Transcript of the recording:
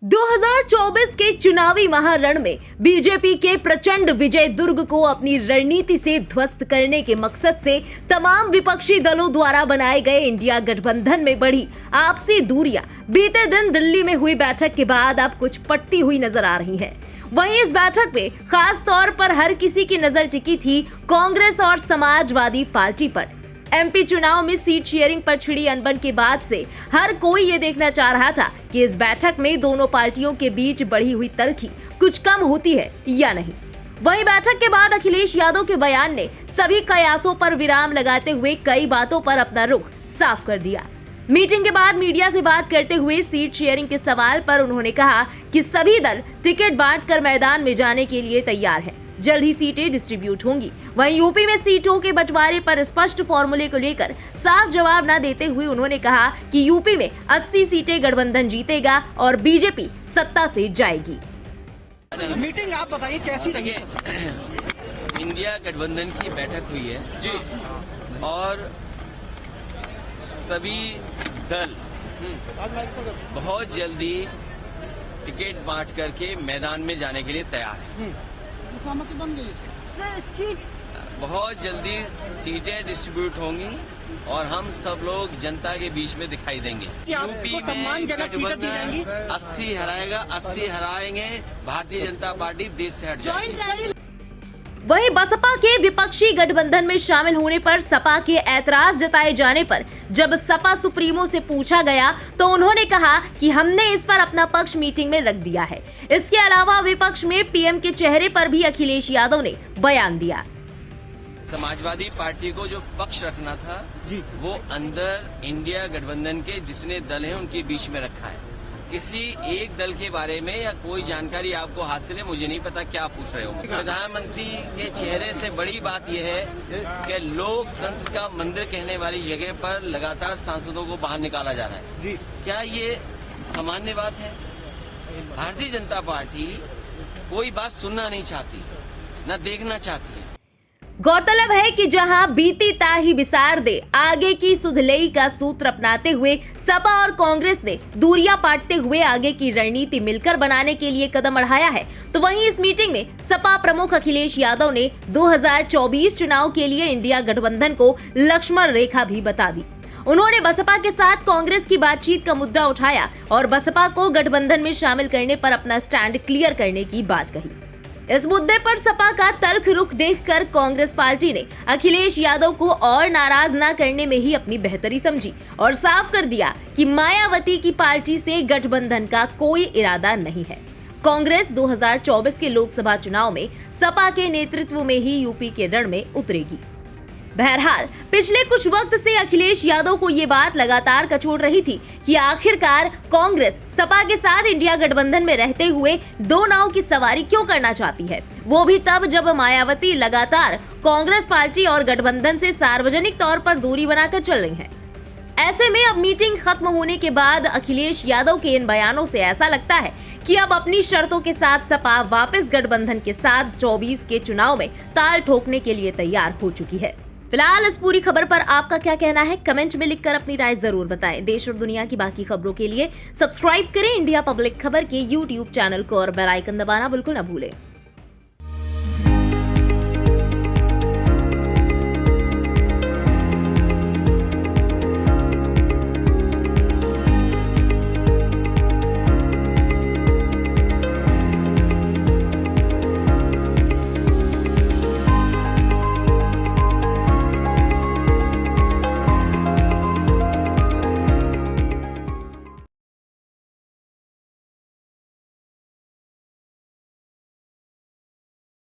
2024 के चुनावी महारण में बीजेपी के प्रचंड विजय दुर्ग को अपनी रणनीति से ध्वस्त करने के मकसद से तमाम विपक्षी दलों द्वारा बनाए गए इंडिया गठबंधन में बढ़ी आपसी दूरियां बीते दिन दिल्ली में हुई बैठक के बाद अब कुछ पटती हुई नजर आ रही हैं। वहीं इस बैठक में खास तौर पर हर किसी की नजर टिकी थी कांग्रेस और समाजवादी पार्टी पर। एमपी चुनाव में सीट शेयरिंग पर छिड़ी अनबन के बाद से हर कोई ये देखना चाह रहा था कि इस बैठक में दोनों पार्टियों के बीच बढ़ी हुई तल्खी कुछ कम होती है या नहीं। वहीं बैठक के बाद अखिलेश यादव के बयान ने सभी कयासों पर विराम लगाते हुए कई बातों पर अपना रुख साफ कर दिया। मीटिंग के बाद मीडिया से बात करते हुए सीट शेयरिंग के सवाल पर उन्होंने कहा कि सभी दल टिकट बांटकर मैदान में जाने के लिए तैयार हैं। जल्द ही सीटें डिस्ट्रीब्यूट होंगी। वहीं यूपी में सीटों के बंटवारे पर स्पष्ट फॉर्मूले को लेकर साफ जवाब न देते हुए उन्होंने कहा कि यूपी में 80 सीटें गठबंधन जीतेगा और बीजेपी सत्ता से जाएगी। मीटिंग आप बताइए कैसी रही? इंडिया गठबंधन की बैठक हुई है जी, और सभी दल बहुत जल्दी टिकट बांट करके मैदान में जाने के लिए तैयार है। सहमति बन गई। बहुत जल्दी सीटें डिस्ट्रीब्यूट होंगी और हम सब लोग जनता के बीच में दिखाई देंगे। यूपी में गठबंधन 80 हराएगा, 80 हराएंगे। भारतीय जनता पार्टी देश से हट जाएगी। वहीं बसपा के विपक्षी गठबंधन में शामिल होने पर सपा के ऐतराज जताए जाने पर जब सपा सुप्रीमो से पूछा गया तो उन्होंने कहा कि हमने इस पर अपना पक्ष मीटिंग में रख दिया है। इसके अलावा विपक्ष में पीएम के चेहरे पर भी अखिलेश यादव ने बयान दिया। समाजवादी पार्टी को जो पक्ष रखना था जी, वो अंदर इंडिया गठबंधन के जितने दल हैं उनके बीच में रखा है। किसी एक दल के बारे में या कोई जानकारी आपको हासिल है, मुझे नहीं पता क्या पूछ रहे हो। प्रधानमंत्री के चेहरे से बड़ी बात यह है कि लोकतंत्र का मंदिर कहने वाली जगह पर लगातार सांसदों को बाहर निकाला जा रहा है जी। क्या ये सामान्य बात है? भारतीय जनता पार्टी कोई बात सुनना नहीं चाहती, न देखना चाहती है। गौरतलब है कि जहां बीती ताही बिसार दे आगे की सुधलेई का सूत्र अपनाते हुए सपा और कांग्रेस ने दूरियां पाटते हुए आगे की रणनीति मिलकर बनाने के लिए कदम बढ़ाया है, तो वहीं इस मीटिंग में सपा प्रमुख अखिलेश यादव ने 2024 चुनाव के लिए इंडिया गठबंधन को लक्ष्मण रेखा भी बता दी। उन्होंने बसपा के साथ कांग्रेस की बातचीत का मुद्दा उठाया और बसपा को गठबंधन में शामिल करने पर अपना स्टैंड क्लियर करने की बात कही। इस मुद्दे पर सपा का तल्ख रुख देखकर कांग्रेस पार्टी ने अखिलेश यादव को और नाराज न करने में ही अपनी बेहतरी समझी और साफ कर दिया कि मायावती की पार्टी से गठबंधन का कोई इरादा नहीं है। कांग्रेस 2024 के लोकसभा चुनाव में सपा के नेतृत्व में ही यूपी के रण में उतरेगी। बहरहाल पिछले कुछ वक्त से अखिलेश यादव को ये बात लगातार कचोट रही थी कि आखिरकार कांग्रेस सपा के साथ इंडिया गठबंधन में रहते हुए दो नाव की सवारी क्यों करना चाहती है, वो भी तब जब मायावती लगातार कांग्रेस पार्टी और गठबंधन से सार्वजनिक तौर पर दूरी बनाकर चल रही हैं। ऐसे में अब मीटिंग खत्म होने के बाद अखिलेश यादव के इन बयानों से ऐसा लगता है कि अब अपनी शर्तों के साथ सपा वापस गठबंधन के साथ 24 के चुनाव में ताल ठोकने के लिए तैयार हो चुकी है। फिलहाल इस पूरी खबर पर आपका क्या कहना है, कमेंट में लिखकर अपनी राय जरूर बताएं। देश और दुनिया की बाकी खबरों के लिए सब्सक्राइब करें इंडिया पब्लिक खबर के YouTube चैनल को और बेल आइकन दबाना बिल्कुल न भूलें।